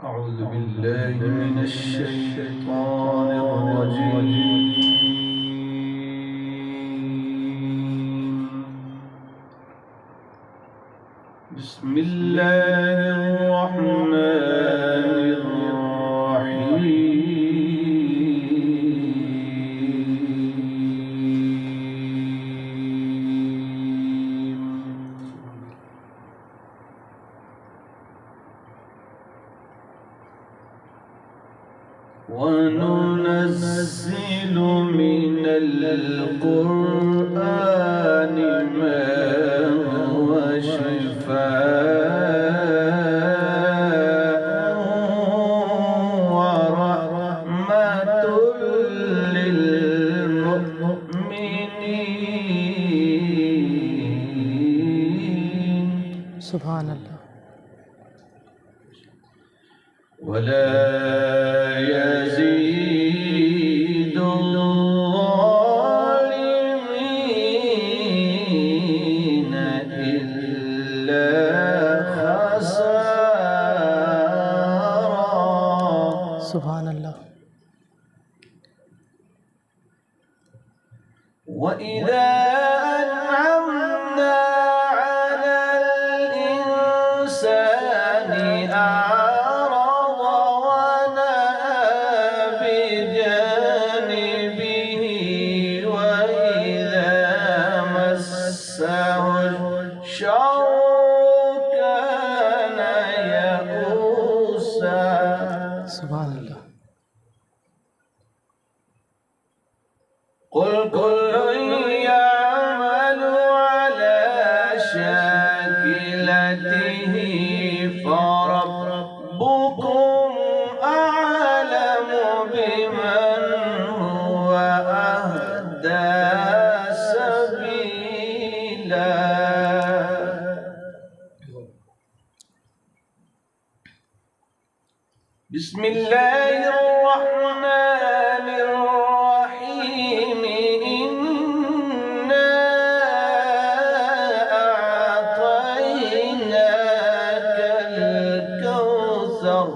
أعوذ بالله من الشيطان الرجيم. بسم الله الرحمن الرحيم. وننزل من القرآن ما هو شفاء ورحمة للمؤمنين. سبحان اللہ. ولا يزيد الظالمين إلا خسارا. سبحان اللہ. وإذا أنعمنا على الإنسان أعرض ونأى بجانبه وإذا مسه الشر كان يئوسا. سبحان اللہ. قل كل يعمل على شاكلته فربكم أعلم بمن هو أهدى سبيلا. بسم الله الرحمن الرحيم. إنا أعطيناك الكوثر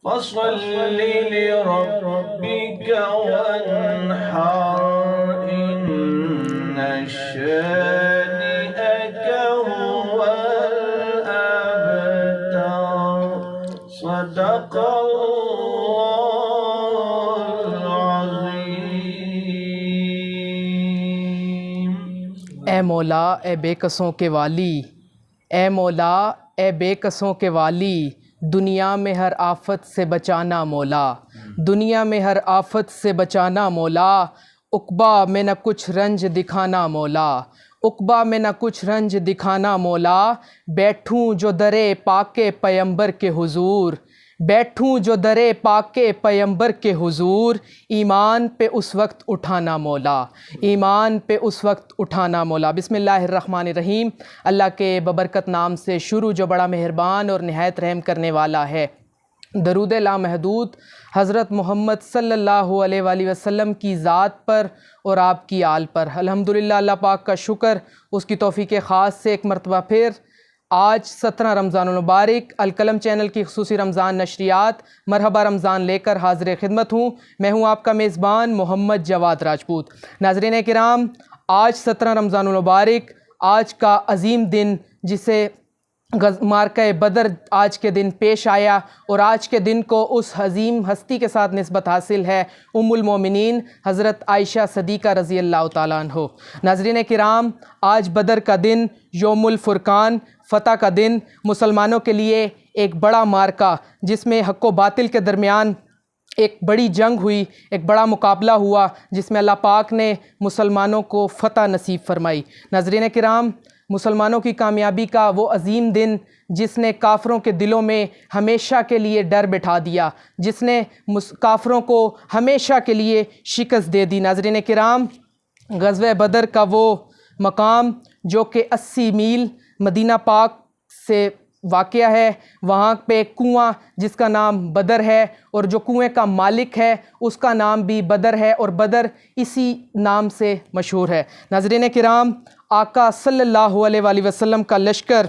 فصل لربك وانحر إن شانئك هو الأبتر. صدق الله العظيم. اے مولا اے بے کسوں کے والی، اے مولا اے بے کسوں کے والی، دنیا میں ہر آفت سے بچانا مولا، دنیا میں ہر آفت سے بچانا مولا، عقبہ میں نہ کچھ رنج دکھانا مولا، عقبہ میں نہ کچھ رنج دکھانا مولا، بیٹھوں جو درے پاک پیمبر کے حضور، بیٹھوں جو درے پاک پیمبر کے حضور، ایمان پہ اس وقت اٹھانا مولا، ایمان پہ اس وقت اٹھانا مولا۔ بسم اللہ الرحمن الرحیم۔ اللہ کے ببرکت نام سے شروع جو بڑا مہربان اور نہایت رحم کرنے والا ہے۔ درود لامحدود حضرت محمد صلی اللہ علیہ وآلہ وسلم کی ذات پر اور آپ کی آل پر۔ الحمدللہ اللہ پاک کا شکر، اس کی توفیق خاص سے ایک مرتبہ پھر آج 17 رمضان المبارک القلم چینل کی خصوصی رمضان نشریات مرحبا رمضان لے کر حاضر خدمت ہوں۔ میں ہوں آپ کا میزبان محمد جواد راجپوت۔ ناظرین کرام، آج 17 رمضان المبارک، آج کا عظیم دن جسے معرکہ بدر آج کے دن پیش آیا، اور آج کے دن کو اس عظیم ہستی کے ساتھ نسبت حاصل ہے ام المومنین حضرت عائشہ صدیقہ رضی اللہ تعالیٰ عنہ۔ ناظرین کرام، آج بدر کا دن، یوم الفرقان، فتح کا دن، مسلمانوں کے لیے ایک بڑا معرکہ جس میں حق و باطل کے درمیان ایک بڑی جنگ ہوئی، ایک بڑا مقابلہ ہوا جس میں اللہ پاک نے مسلمانوں کو فتح نصیب فرمائی۔ ناظرین کرام، مسلمانوں کی کامیابی کا وہ عظیم دن جس نے کافروں کے دلوں میں ہمیشہ کے لیے ڈر بٹھا دیا، جس نے کافروں کو ہمیشہ کے لیے شکست دے دی۔ ناظرین کرام، غزوہ بدر کا وہ مقام جو کہ 80 میل مدینہ پاک سے واقع ہے، وہاں پہ ایک کنواں جس کا نام بدر ہے، اور جو کنویں کا مالک ہے اس کا نام بھی بدر ہے، اور بدر اسی نام سے مشہور ہے۔ ناظرین کرام، آقا صلی اللہ علیہ وآلہ وسلم کا لشکر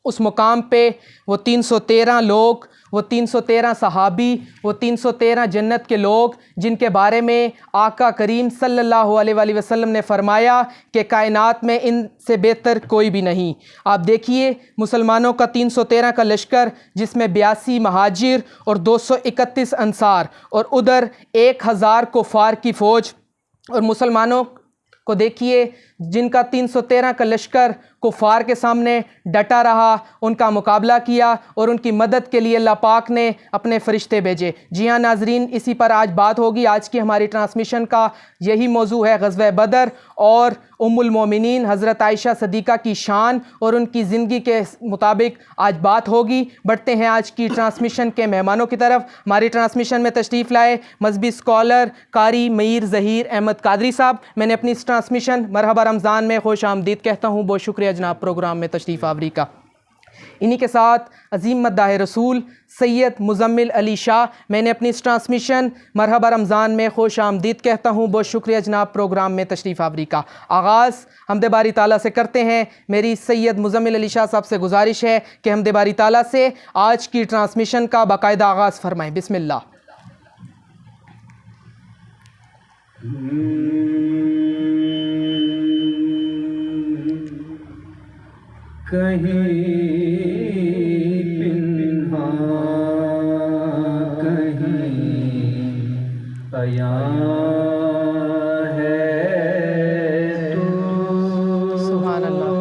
اس مقام پہ، وہ 313 لوگ، وہ 313 صحابی، وہ 313 جنت کے لوگ، جن کے بارے میں آقا کریم صلی اللہ علیہ وآلہ وسلم نے فرمایا کہ کائنات میں ان سے بہتر کوئی بھی نہیں۔ آپ دیکھیے مسلمانوں کا 313 کا لشکر، جس میں 82 مہاجر اور 231 انصار، اور ادھر 1000 کفار کی فوج، اور مسلمانوں کو دیکھیے جن کا 313 کا لشکر کفار کے سامنے ڈٹا رہا، ان کا مقابلہ کیا، اور ان کی مدد کے لیے اللہ پاک نے اپنے فرشتے بھیجے۔ جی ہاں ناظرین، اسی پر آج بات ہوگی۔ آج کی ہماری ٹرانسمیشن کا یہی موضوع ہے، غزوہ بدر اور ام المومنین حضرت عائشہ صدیقہ کی شان اور ان کی زندگی کے مطابق آج بات ہوگی۔ بڑھتے ہیں آج کی ٹرانسمیشن کے مہمانوں کی طرف۔ ہماری ٹرانسمیشن میں تشریف لائے مذہبی اسکالر قاری میر ظہیر احمد قادری صاحب۔ میں نے اپنی اس ٹرانسمیشن مرحبا رمضان میں خوش آمدید کہتا ہوں۔ بہت شکریہ جناب پروگرام میں تشریف آوری کا۔ انہی کے ساتھ عظیم مداح رسول سید مزمل علی شاہ، میں نے اپنی اس ٹرانسمیشن مرحبا رمضان میں خوش آمدید کہتا ہوں۔ بہت شکریہ جناب پروگرام میں تشریف آوری کا۔ آغاز حمد باری تعالیٰ سے کرتے ہیں۔ میری سید مزمل علی شاہ صاحب سے گزارش ہے کہ حمد باری تعالیٰ سے آج کی ٹرانسمیشن کا باقاعدہ آغاز فرمائیں۔ بسم اللہ۔ کہیں پنہاں کہیں عیاں ہے تو سبحان اللہ،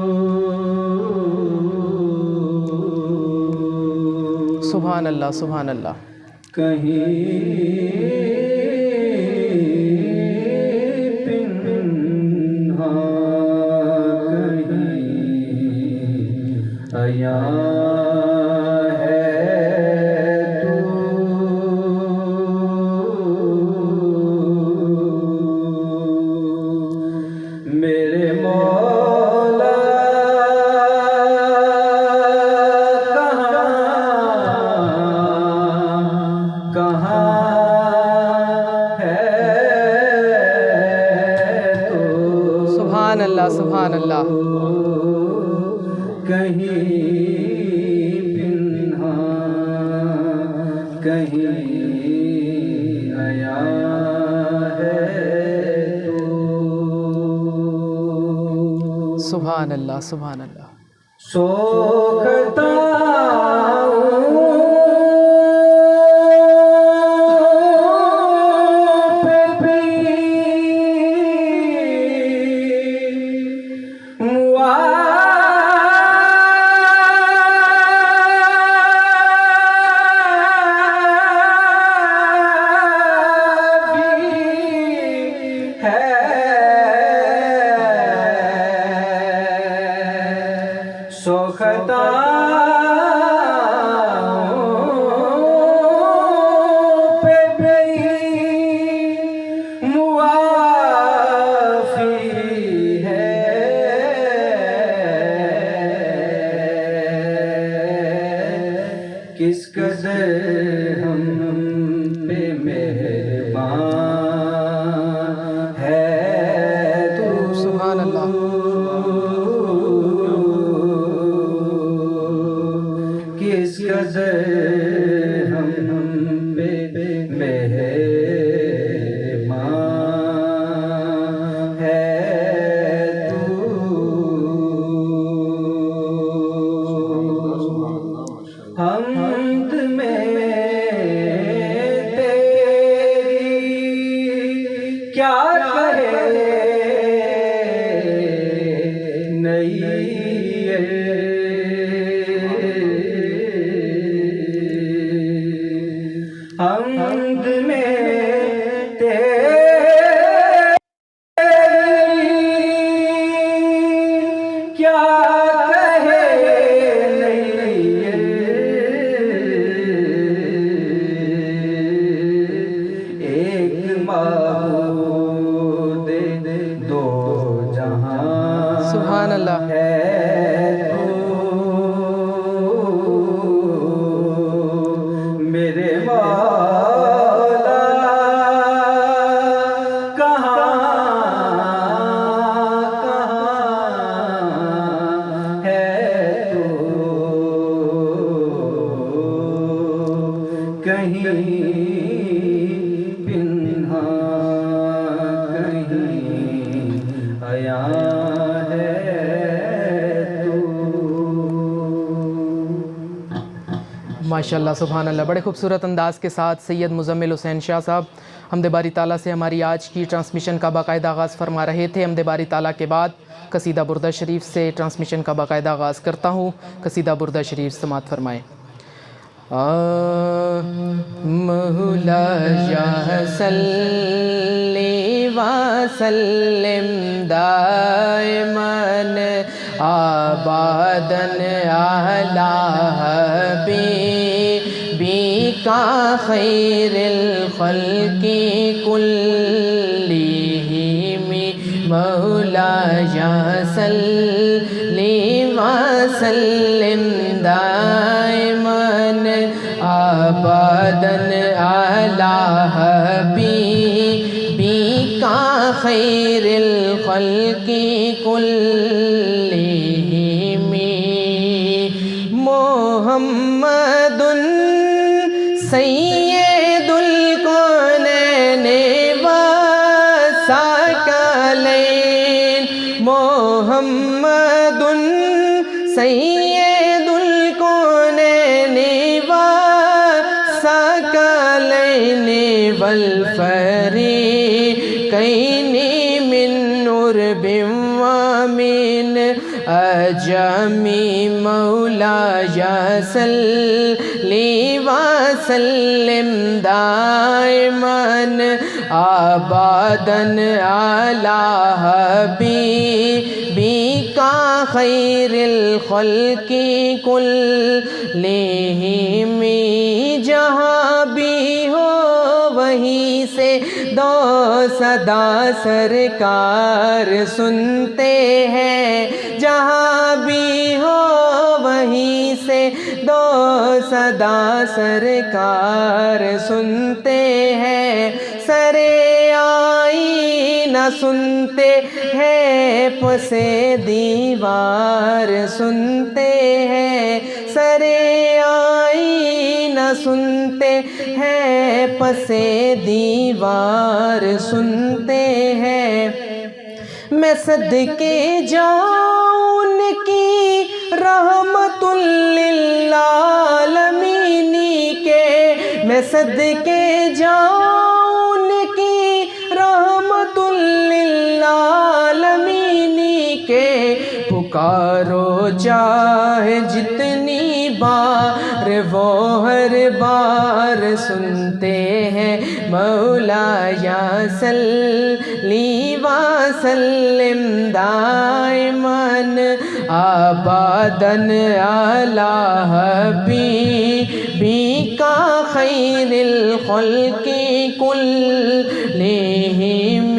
سبحان اللہ، سبحان اللہ۔ کہیں میرے مولا کہاں ہے تو سبحان اللہ، سبحان اللہ۔ کہیں پنہاں کہیں عیاں ہے تو سبحان اللہ، سبحان اللہ۔ سوکھتا سوکھتا پہ بھی موافی ہے، کس قدر ہم پہ مہربان ہے تو سبحان اللہ۔ کس قدر ہم پہ مہربان ہے تو حمد میں تیری کیا کہے نئی حمد میں تیری کیا کہے نہیں، ایک معبود دو سبحان اللہ. ہے تو میرے مولا کہاں ہے تو کہیں پنہاں کہیں عیاں ہے تو. ماشاءاللہ سبحان اللہ. بڑے خوبصورت انداز کے ساتھ سید مزمل حسین شاہ صاحب حمد باری تعالیٰ سے ہماری آج کی ٹرانسمیشن کا باقاعدہ آغاز فرما رہے تھے. حمد باری تعالیٰ کے بعد قصیدہ بردہ شریف سے ٹرانسمیشن کا باقاعدہ آغاز کرتا ہوں. قصیدہ بردہ شریف سماعت فرمائیں. مولا یا صلی وسلم دائماً آباداً علی حبیبک خیر الخلق کلہم. مولا یا صلی وسلم دائماً آباداً علی حبیبک خیر الخلق کلہم. محمد سید الکونین والثقلین. محمد سید الکونین والثقلین والفریقین من عرب ومن عجم. مولا یا صلی وسلم دائماً آباداً علی حبیبک خیر الخلق کلہم. جہاں بھی ہو وہیں سے دو صدا سرکار سنتے ہیں. جہاں بھی ہو وہیں سے دو صدا سرکار سنتے ہیں. سرے آئینہ سنتے ہیں پسے دیوار سنتے ہیں. سرے آئینہ سنتے ہیں پسے دیوار سنتے ہیں. میں صدقے جاؤں ان کی رحمت للعالمین کے. میں صدقے جاؤں ان کی رحمت للعالمین کے. پکارو چاہے جتنی بار وہ ہر بار سنتے ہیں. مولا یا صلی وسلم دائماً آباداً علی حبیبک خیر الخلق کلہم.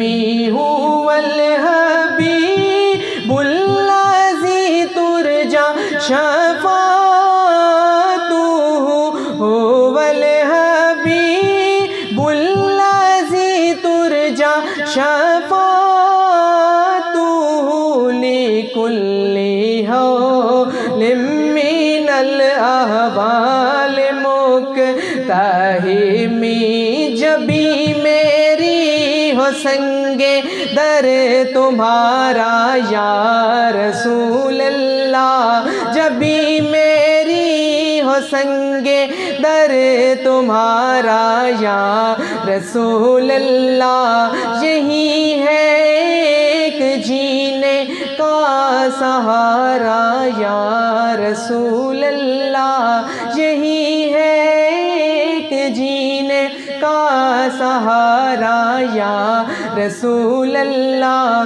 هو الحبیب الذی ترجی شفاعته. هو الحبیب الذی ترجی شفاعته لکل حول من الاحوال مقتحم. جبھی میری ہو سنگ در تمہارا یا رسول اللہ. جبھی میری ہو سنگ در تمہارا یا رسول اللہ. یہی ہے ایک جینے کا سہارا یا رسول اللہ. یہی ہے ایک جینے کا سہارا یا رسول اللہ.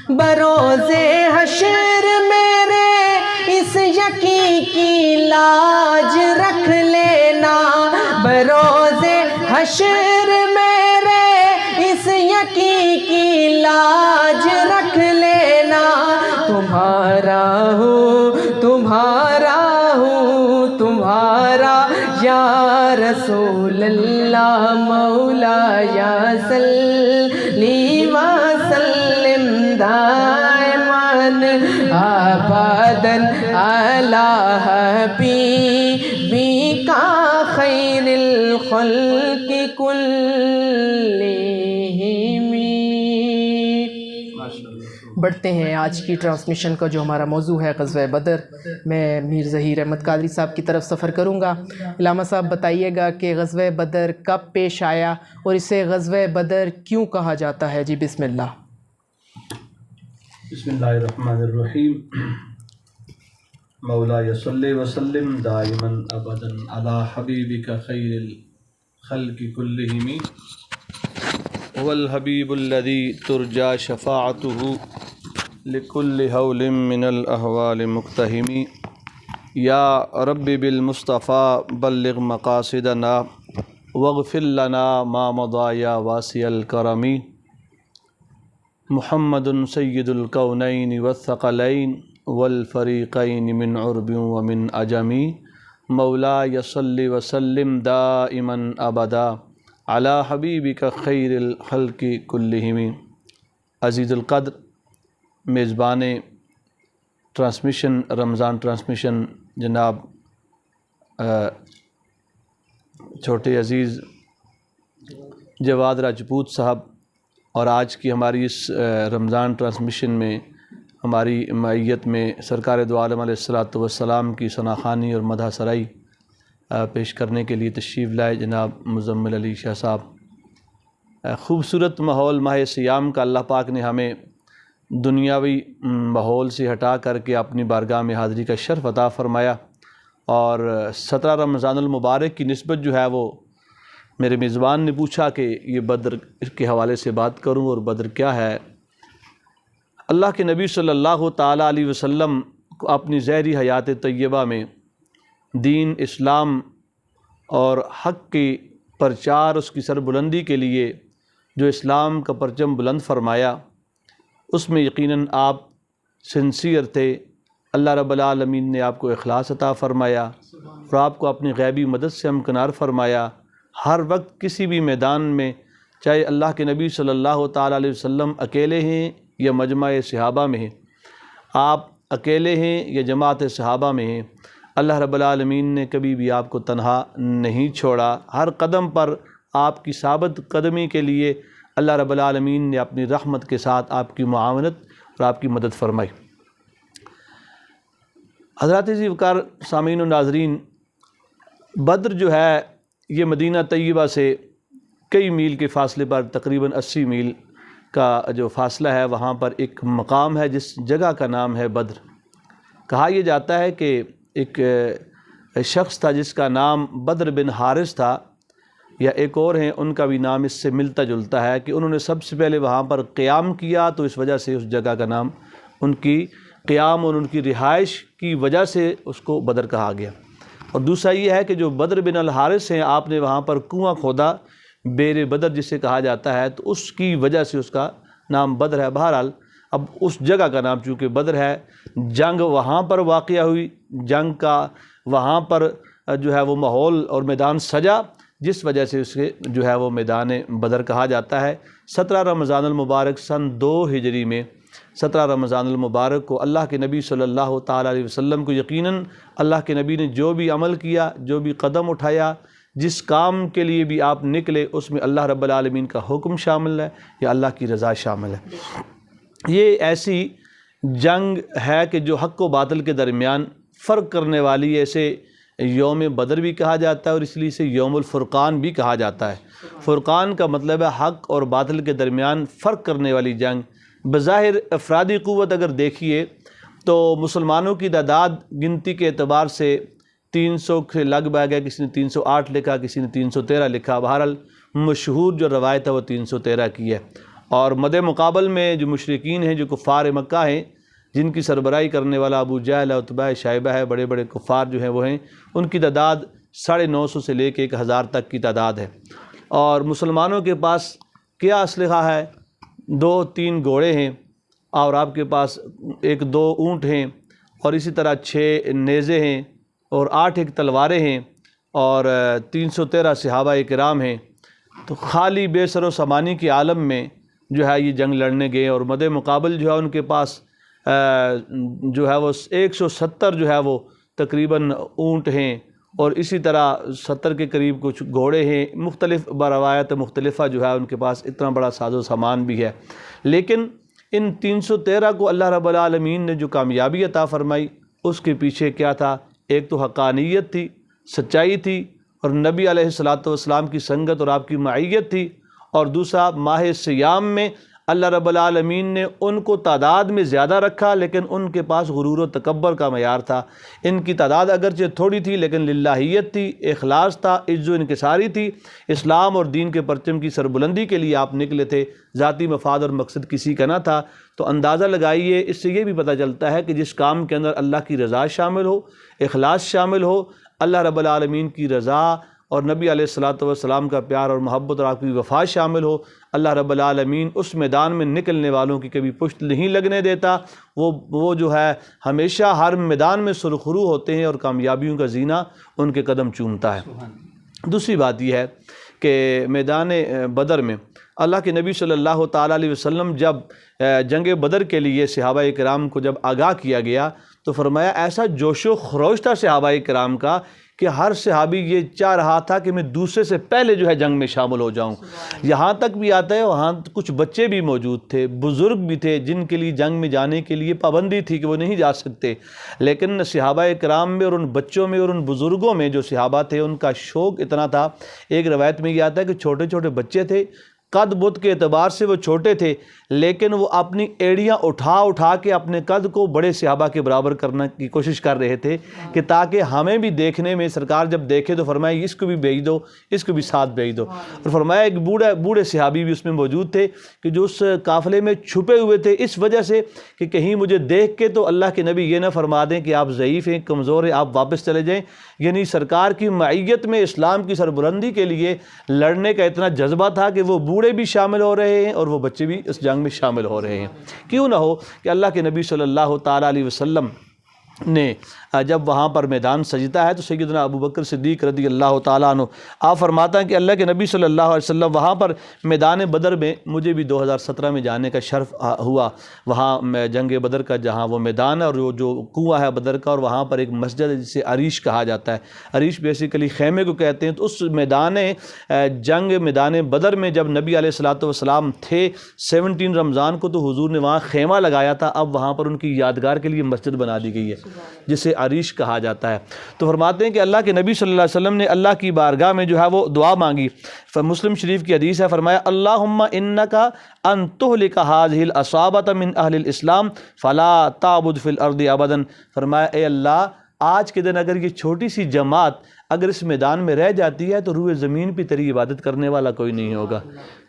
بروز حشر میرے اس یقین کی لاج رکھ لینا. بروز حشر میرے اس یقین کی لاج رکھ لینا. تمہارا تمہارا یا رسول اللہ مولایا صلی وسلم دائماً ابداً علی حبیبک خیر الخلق کلہم۔ بڑھتے ہیں آج کی ٹرانسمیشن کا جو ہمارا موضوع ہے غزوہ بدر۔ میں میر ظہیر احمد قادری صاحب کی طرف سفر کروں گا۔ علامہ صاحب بتائیے گا کہ غزوہ بدر کب پیش آیا اور اسے غزوہ بدر کیوں کہا جاتا ہے؟ جی بسم اللہ۔ بسم اللہ الرحمن الرحیم۔ مولاي صلی وسلم دائما ابدا علی حبیبک خیر الخلق کلہم۔ هو الحبیب الذی ترجى شفاعته لكل هول من الاحوال مقتحم۔ یا رب بالمصطفى بلغ مقاصدنا واغفر لنا ما مضى یا واسع الکرم۔ محمد سید الکونین والثقلین والفریقین من عرب ومن عجم۔ مولاي صلی وسلم دائما ابدا علی حبیبک خیر الخلق کلہم۔ عزیز القدر میزبان ٹرانسمیشن رمضان ٹرانسمیشن جناب چھوٹے عزیز جواد راجپوت صاحب، اور آج کی ہماری اس رمضان ٹرانسمیشن میں ہماری معیت میں سرکار دو عالم علیہ الصلوۃ والسلام کی ثناخوانی اور مدح سرائی پیش کرنے کے لیے تشریف لائے جناب مزمل علی شاہ صاحب۔ خوبصورت ماحول ماہ سیام کا اللہ پاک نے ہمیں دنیاوی ماحول سے ہٹا کر کے اپنی بارگاہ میں حاضری کا شرف عطا فرمایا، اور 17 رمضان المبارک کی نسبت جو ہے وہ میرے میزبان نے پوچھا کہ یہ بدر کے حوالے سے بات کروں اور بدر کیا ہے۔ اللہ کے نبی صلی اللہ تعالیٰ علیہ وسلم کو اپنی ظاہری حیات طیبہ میں دین اسلام اور حق کی پرچار، اس کی سربلندی کے لیے جو اسلام کا پرچم بلند فرمایا، اس میں یقیناً آپ سنسیئر تھے۔ اللہ رب العالمین نے آپ کو اخلاص عطا فرمایا اور آپ کو اپنی غیبی مدد سے ہمکنار فرمایا۔ ہر وقت کسی بھی میدان میں، چاہے اللہ کے نبی صلی اللہ تعالیٰ علیہ وسلم اکیلے ہیں یا مجمع صحابہ میں ہیں، آپ اکیلے ہیں یا جماعت صحابہ میں ہیں، اللہ رب العالمین نے کبھی بھی آپ کو تنہا نہیں چھوڑا۔ ہر قدم پر آپ کی ثابت قدمی کے لیے اللہ رب العالمین نے اپنی رحمت کے ساتھ آپ کی معاونت اور آپ کی مدد فرمائی۔ حضرات عزیز وقار سامعین و ناظرین، بدر جو ہے یہ مدینہ طیبہ سے کئی میل کے فاصلے پر، تقریباً 80 میل کا جو فاصلہ ہے، وہاں پر ایک مقام ہے جس جگہ کا نام ہے بدر۔ کہا یہ جاتا ہے کہ ایک شخص تھا جس کا نام بدر بن حارث تھا، یا ایک اور ہیں ان کا بھی نام اس سے ملتا جلتا ہے، کہ انہوں نے سب سے پہلے وہاں پر قیام کیا، تو اس وجہ سے اس جگہ کا نام، ان کی قیام اور ان کی رہائش کی وجہ سے اس کو بدر کہا گیا۔ اور دوسرا یہ ہے کہ جو بدر بن الحارث ہیں، آپ نے وہاں پر کنواں کھودا، بیر بدر جسے کہا جاتا ہے، تو اس کی وجہ سے اس کا نام بدر ہے۔ بہرحال اب اس جگہ کا نام چونکہ بدر ہے، جنگ وہاں پر واقع ہوئی، جنگ کا وہاں پر جو ہے وہ ماحول اور میدان سجا، جس وجہ سے اسے جو ہے وہ میدان بدر کہا جاتا ہے۔ 17 رمضان المبارک سن 2 ہجری میں 17 رمضان المبارک کو اللہ کے نبی صلی اللہ تعالیٰ علیہ وسلم کو یقیناً اللہ کے نبی نے جو بھی عمل کیا، جو بھی قدم اٹھایا، جس کام کے لیے بھی آپ نکلے، اس میں اللہ رب العالمین کا حکم شامل ہے یا اللہ کی رضا شامل ہے۔ یہ ایسی جنگ ہے کہ جو حق و باطل کے درمیان فرق کرنے والی، ایسے یوم بدر بھی کہا جاتا ہے اور اس لیے اسے یوم الفرقان بھی کہا جاتا ہے۔ فرقان کا مطلب ہے حق اور باطل کے درمیان فرق کرنے والی جنگ۔ بظاہر افرادی قوت اگر دیکھیے تو مسلمانوں کی تعداد گنتی کے اعتبار سے 300 سے لگ بھگ ہے، کسی نے 308 لکھا، کسی نے 313 لکھا، بہرحال مشہور جو روایت ہے وہ 313 کی ہے۔ اور مد مقابل میں جو مشرکین ہیں، جو کفار مکہ ہیں، جن کی سربراہی کرنے والا ابو جہل، عتبہ، شیبہ ہے، بڑے بڑے کفار جو ہیں وہ ہیں، ان کی تعداد 950 سے لے کے 1000 تک کی تعداد ہے۔ اور مسلمانوں کے پاس کیا اسلحہ ہے؟ 2-3 گھوڑے ہیں اور آپ کے پاس 1-2 اونٹ ہیں، اور اسی طرح 6 نیزے ہیں، اور 8 ایک تلواریں ہیں، اور 313 صحابہ کرام ہیں، تو خالی بے سر و سامانی کے عالم میں جو ہے یہ جنگ لڑنے گئے، اور مد مقابل جو ہے ان کے پاس جو ہے وہ 170 جو ہے وہ تقریباً اونٹ ہیں، اور اسی طرح 70 کے قریب کچھ گھوڑے ہیں، مختلف بروایت مختلفہ جو ہے ان کے پاس اتنا بڑا ساز و سامان بھی ہے۔ لیکن ان 313 کو اللہ رب العالمین نے جو کامیابی عطا فرمائی، اس کے پیچھے کیا تھا؟ ایک تو حقانیت تھی، سچائی تھی، اور نبی علیہ الصلاۃ والسلام کی سنگت اور آپ کی معیت تھی، اور دوسرا ماہ سیام میں اللہ رب العالمین نے ان کو تعداد میں زیادہ رکھا، لیکن ان کے پاس غرور و تکبر کا معیار تھا۔ ان کی تعداد اگرچہ تھوڑی تھی، لیکن للہیت تھی، اخلاص تھا، عز و انکساری تھی، اسلام اور دین کے پرچم کی سربلندی کے لیے آپ نکلے تھے، ذاتی مفاد اور مقصد کسی کا نہ تھا۔ تو اندازہ لگائیے، اس سے یہ بھی پتہ چلتا ہے کہ جس کام کے اندر اللہ کی رضا شامل ہو، اخلاص شامل ہو، اللہ رب العالمین کی رضا اور نبی علیہ الصلاۃ والسلام کا پیار اور محبت اور آپ کی وفا شامل ہو، اللہ رب العالمین اس میدان میں نکلنے والوں کی کبھی پشت نہیں لگنے دیتا۔ وہ جو ہے ہمیشہ ہر میدان میں سرخرو ہوتے ہیں، اور کامیابیوں کا زینہ ان کے قدم چومتا ہے۔ دوسری بات یہ ہے کہ میدان بدر میں اللہ کے نبی صلی اللہ تعالیٰ علیہ وسلم جب جنگ بدر کے لیے صحابہ کرام کو جب آگاہ کیا گیا تو فرمایا ایسا جوش و خروش تھا صحابہ کرام کا کہ ہر صحابی یہ چاہ رہا تھا کہ میں دوسرے سے پہلے جو ہے جنگ میں شامل ہو جاؤں۔ یہاں تک بھی آتا ہے وہاں کچھ بچے بھی موجود تھے، بزرگ بھی تھے، جن کے لیے جنگ میں جانے کے لیے پابندی تھی کہ وہ نہیں جا سکتے، لیکن صحابہ کرام میں اور ان بچوں میں اور ان بزرگوں میں جو صحابہ تھے ان کا شوق اتنا تھا۔ ایک روایت میں یہ آتا ہے کہ چھوٹے چھوٹے بچے تھے، قد بت کے اعتبار سے وہ چھوٹے تھے، لیکن وہ اپنی ایڑیاں اٹھا کے اپنے قد کو بڑے صحابہ کے برابر کرنے کی کوشش کر رہے تھے کہ تاکہ ہمیں بھی دیکھنے میں، سرکار جب دیکھے تو فرمایا اس کو بھی بھیج دو، اس کو بھی ساتھ بھیج دو۔ اور فرمایا ایک بوڑھے صحابی بھی اس میں موجود تھے کہ جو اس قافلے میں چھپے ہوئے تھے اس وجہ سے کہ کہیں مجھے دیکھ کے تو اللہ کے نبی یہ نہ فرما دیں کہ آپ ضعیف ہیں، کمزور ہیں، آپ واپس چلے جائیں۔ یعنی سرکار کی معیت میں اسلام کی سربلندی کے لیے لڑنے کا اتنا جذبہ تھا کہ وہ بوڑھے بھی شامل ہو رہے ہیں اور وہ بچے بھی اس جنگ میں شامل ہو رہے ہیں۔ کیوں نہ ہو کہ اللہ کے نبی صلی اللہ تعالیٰ علیہ وسلم نے جب وہاں پر میدان سجتا ہے تو سیدنا ابو بکر صدیق رضی اللہ تعالیٰ عنہ آپ فرماتا ہیں کہ اللہ کے نبی صلی اللہ علیہ وسلم وہاں پر میدان بدر میں، مجھے بھی 2017 میں جانے کا شرف ہوا، وہاں جنگ بدر کا جہاں وہ میدان ہے اور جو کنواں ہے بدر کا، اور وہاں پر ایک مسجد ہے جسے عریش کہا جاتا ہے۔ عریش بیسیکلی خیمے کو کہتے ہیں۔ تو اس میدان بدر میں جب نبی علیہ الصلوۃ والسلام تھے 17 رمضان کو، تو حضور نے وہاں خیمہ لگایا تھا، اب وہاں پر ان کی یادگار کے لیے مسجد بنا دی گئی ہے جسے عریش کہا جاتا ہے۔ تو فرماتے ہیں کہ اللہ کے نبی صلی اللہ علیہ وسلم نے اللہ کی بارگاہ میں جو ہے وہ دعا مانگی۔ مسلم شریف کی حدیث ہے، فرمایا اللہم انک ان تہلک ہذہ العصابۃ من اہل الاسلام فلا تعبد فی الارض ابدا۔ فرمایا اے اللہ، آج کے دن اگر یہ چھوٹی سی جماعت اگر اس میدان میں رہ جاتی ہے تو روئے زمین پہ تیری عبادت کرنے والا کوئی نہیں ہوگا۔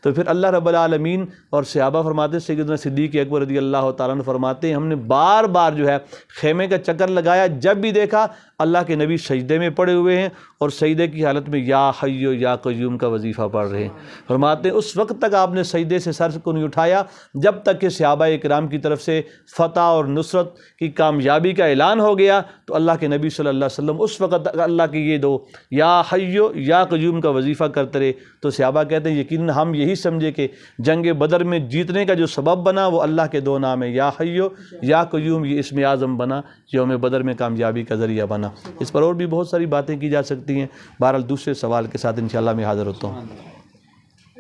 تو پھر اللہ رب العالمین اور صحابہ فرماتے، سیدنا صدیق اکبر رضی اللہ تعالیٰ عنہ فرماتے ہیں ہم نے بار بار جو ہے خیمے کا چکر لگایا، جب بھی دیکھا اللہ کے نبی سجدے میں پڑے ہوئے ہیں اور سجدے کی حالت میں یا حی یا قیوم کا وظیفہ پڑھ رہے ہیں۔ فرماتے ہیں اس وقت تک آپ نے سجدے سے سر کو نہیں اٹھایا جب تک کہ صحابہ کرام کی طرف سے فتح اور نصرت کی کامیابی کا اعلان ہو گیا۔ تو اللہ کے نبی صلی اللہ علیہ وسلم اس وقت تک اللہ کی یہ دو یا حی یا قیوم کا وظیفہ کرتے رہے۔ تو صحابہ کہتے ہیں یقیناً ہم یہی سمجھے کہ جنگ بدر میں جیتنے کا جو سبب بنا وہ اللہ کے دو نام ہے، یا حی یا قیوم، یہ اسم اعظم بنا، یوم بدر میں کامیابی کا ذریعہ بنا۔ اس پر اور بھی بہت ساری باتیں کی جا سکتی ہیں، بہرحال دوسرے سوال کے ساتھ انشاءاللہ میں حاضر ہوتا ہوں۔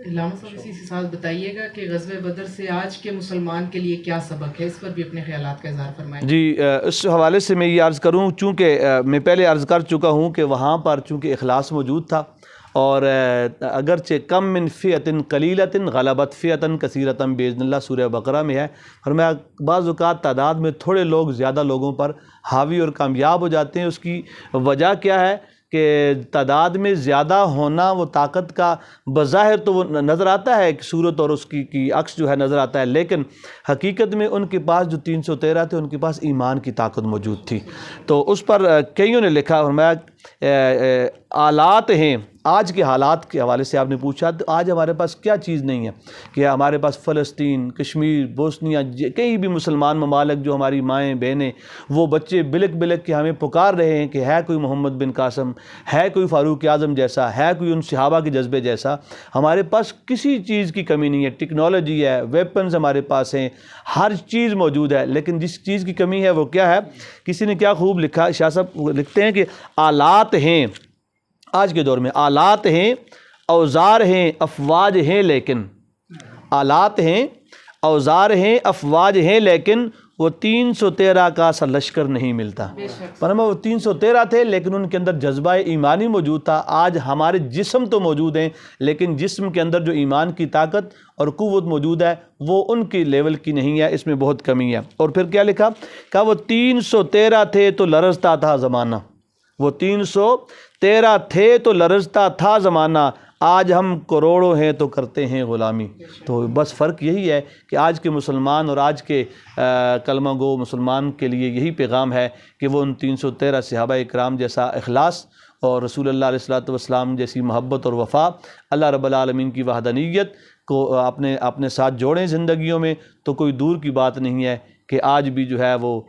علامہ صاحب اسی سے ساتھ بتائیے گا کہ غزوہ بدر سے آج کے مسلمان کے لیے کیا سبق ہے، اس پر بھی اپنے خیالات کا اظہار فرمائیں۔ جی، اس حوالے سے میں یہ عرض کروں، چونکہ میں پہلے عرض کر چکا ہوں کہ وہاں پر چونکہ اخلاص موجود تھا، اور اگرچہ کم من فئۃ قلیلۃ غلبت فئۃ کثیرۃ باذن اللہ سورہ بقرہ میں ہے، فرمایا بعض اوقات تعداد میں تھوڑے لوگ زیادہ لوگوں پر حاوی اور کامیاب ہو جاتے ہیں۔ اس کی وجہ کیا ہے کہ تعداد میں زیادہ ہونا وہ طاقت کا بظاہر تو وہ نظر آتا ہے، ایک صورت اور اس کی عکس جو ہے نظر آتا ہے، لیکن حقیقت میں ان کے پاس جو 313 تھے ان کے پاس ایمان کی طاقت موجود تھی۔ تو اس پر کئیوں نے لکھا، فرمایا آلات ہیں، آج کے حالات کے حوالے سے آپ نے پوچھا، تو آج ہمارے پاس کیا چیز نہیں ہے کہ ہمارے پاس فلسطین، کشمیر، بوسنیا، کئی بھی مسلمان ممالک جو ہماری مائیں بہنیں، وہ بچے بلک بلک کے ہمیں پکار رہے ہیں کہ ہے کوئی محمد بن قاسم، ہے کوئی فاروق اعظم جیسا، ہے کوئی ان صحابہ کے جذبے جیسا۔ ہمارے پاس کسی چیز کی کمی نہیں ہے، ٹیکنالوجی ہے، ویپنز ہمارے پاس ہیں، ہر چیز موجود ہے، لیکن جس چیز کی کمی ہے وہ کیا ہے؟ کسی نے کیا خوب لکھا، شاہ صاحب لکھتے ہیں کہ آلات ہیں، آج کے دور میں آلات ہیں، اوزار ہیں، افواج ہیں، لیکن آلات ہیں، اوزار ہیں، افواج ہیں، لیکن وہ 313 کا سا لشکر نہیں ملتا۔ فرما وہ 313 تھے لیکن ان کے اندر جذبہ ایمانی موجود تھا۔ آج ہمارے جسم تو موجود ہیں لیکن جسم کے اندر جو ایمان کی طاقت اور قوت موجود ہے وہ ان کی لیول کی نہیں ہے، اس میں بہت کمی ہے۔ اور پھر کیا لکھا؟ کہا وہ 313 تھے تو لرزتا تھا زمانہ، وہ 313 تھے تو لرزتا تھا زمانہ، آج ہم کروڑوں ہیں تو کرتے ہیں غلامی۔ تو بس فرق یہی ہے کہ آج کے مسلمان اور آج کے کلمہ گو مسلمان کے لیے یہی پیغام ہے کہ وہ ان 313 صحابہ اکرام جیسا اخلاص اور رسول اللہ علیہ الصلوۃ والسلام جیسی محبت اور وفا، اللہ رب العالمین کی وحدانیت کو اپنے ساتھ جوڑیں زندگیوں میں، تو کوئی دور کی بات نہیں ہے کہ آج بھی جو ہے وہ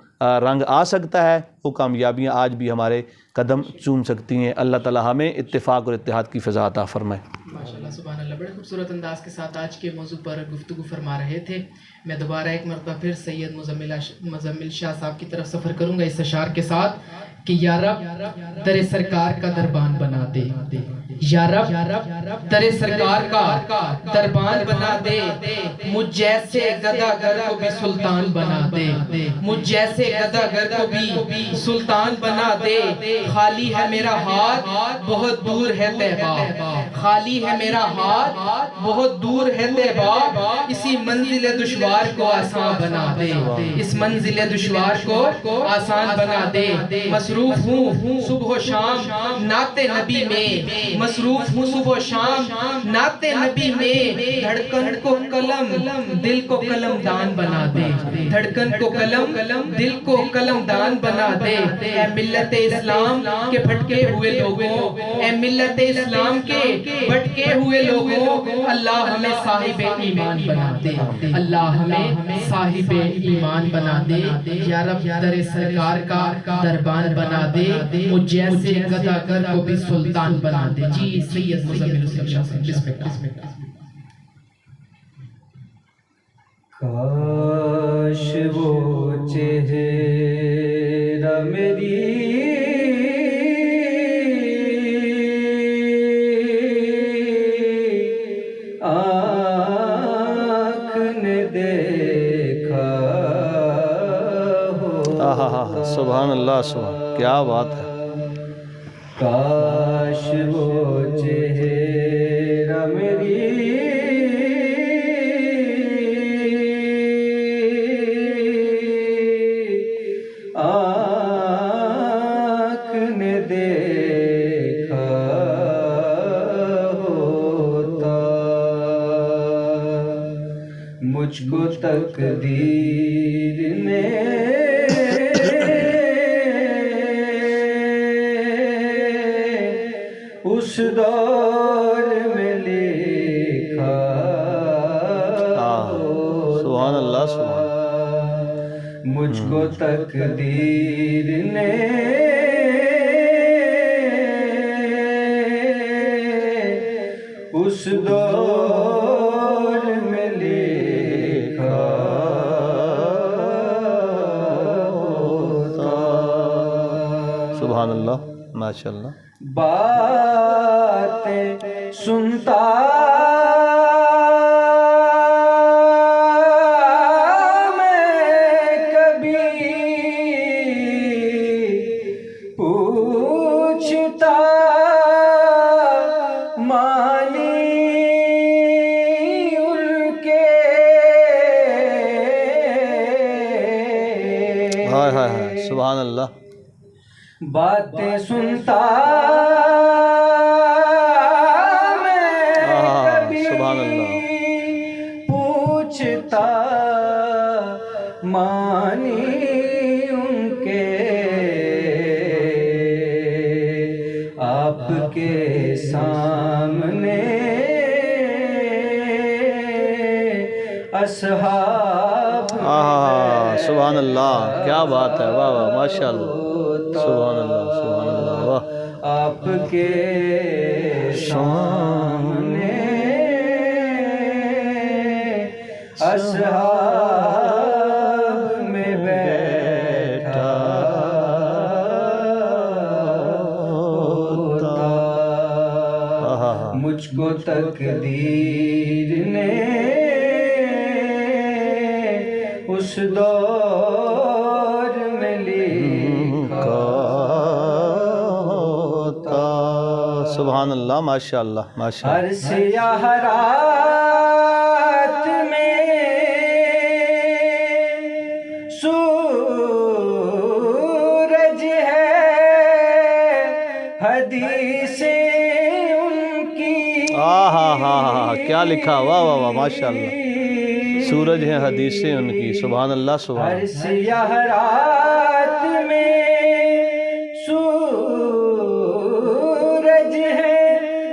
رنگ آ سکتا ہے، وہ کامیابیاں آج بھی ہمارے قدم چوم سکتی ہیں۔ اللہ تعالی ہمیں اتفاق اور اتحاد کی فضا عطا فرمائے۔ ماشاءاللہ، سبحان اللہ، بڑے خوبصورت انداز کے ساتھ آج کے موضوع پر گفتگو فرما رہے تھے۔ میں دوبارہ ایک مرتبہ پھر سید مزمل شاہ صاحب کی طرف سفر کروں گا اس اشعار کے ساتھ کہ یا رب در سرکار کا دربان بنا دے، یا رب در سرکار کا دربان بنا دے، مجھ جیسے گداگر کو بھی سلطان بنا دے، مجھ جیسے گداگر کو بھی سلطان بنا دے۔ خالی ہے میرا ہاتھ بہت دور ہے طیبہ، خالی ہے میرا ہاتھ بہت دور ہے طیبہ، اسی منزل دشوار کو آسان بنا دے، اس منزل دشوار کو آسان بنا دے۔ مصروف ہوں صبح و شام نعت نبی میں، مصروف ہوں صبح و شام نعت نبی میں، دھڑکن کو قلم دل کو قلم دان بنا دے، دھڑکن کو قلم دل کو قلم دان بنا دے۔ اے ملت اسلام کے بھٹکے ہوئے لوگوں، اے ملت اسلام کے بھٹکے ہوئے لوگوں، اللہ ہمیں صاحب ایمان بنا دے، اللہ ہمیں صاحب ایمان بنا دے۔ یا رب در سرکار کا دربان بنا دے، مجھ جیسے گداگر کو بھی سلطان بنا دے۔ جی سید مزمل حسین شاہ صاحب، بسم اللہ۔ کاش وہ چہرہ میری آنکھ نے دیکھا ہو۔ سبحان اللہ، سبحان، کیا بات ہے۔ کاش وہ چہرہ میری آنکھ نے دیکھا ہوتا، مجھ کو تقدیر نے اس دور میں لکھا سبحان اللہ، سبحان، مجھ کو تقدیر نے اس دور میں لکھا ہوتا۔ سبحان اللہ، ماشاءاللہ۔ باتیں سنتا میں کبھی پوچھتا مانی ان کے، ہائے ہائے ہائے، سبحان اللہ۔ باتیں سنتا میں کبھی سبحان اللہ، پوچھتا مانی ان کے، سامنے اصحاب سبحان اللہ، کیا بات ہے، واہ واہ، ماشاء اللہ، سبحان اللہ، سبحان اللہ، واہ، آپ کے سامنے اصحاب میں بیٹھا ہوتا، مجھ کو تقدیر نے اس دور میں لکھا ہوتا، سبحان اللہ، ماشاء اللہ، ماشاء اللہ، ہر سیاہ رات میں سورج ہے، حدیثیں ان کی ہاں، کیا لکھا، واہ واہ واہ، ماشاء اللہ، سورج ہیں حدیثیں ان کی، سبحان اللہ، سبحان ہر اللہ، سیاہ رات میں سورج ہے،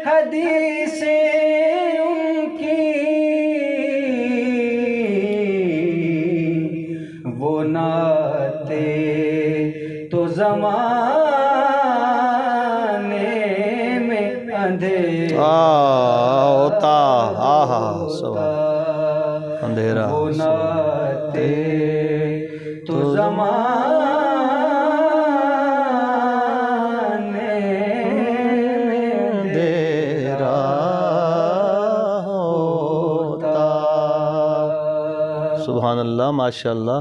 حدیثیں ان کی، وہ ناتے تو زمانے میں اندھیرا ہوتا، سبحان، اندھیرا، وہ ناتے تو زمانے میں اندھیرا ہوتا، سبحان اللہ، ماشاء اللہ،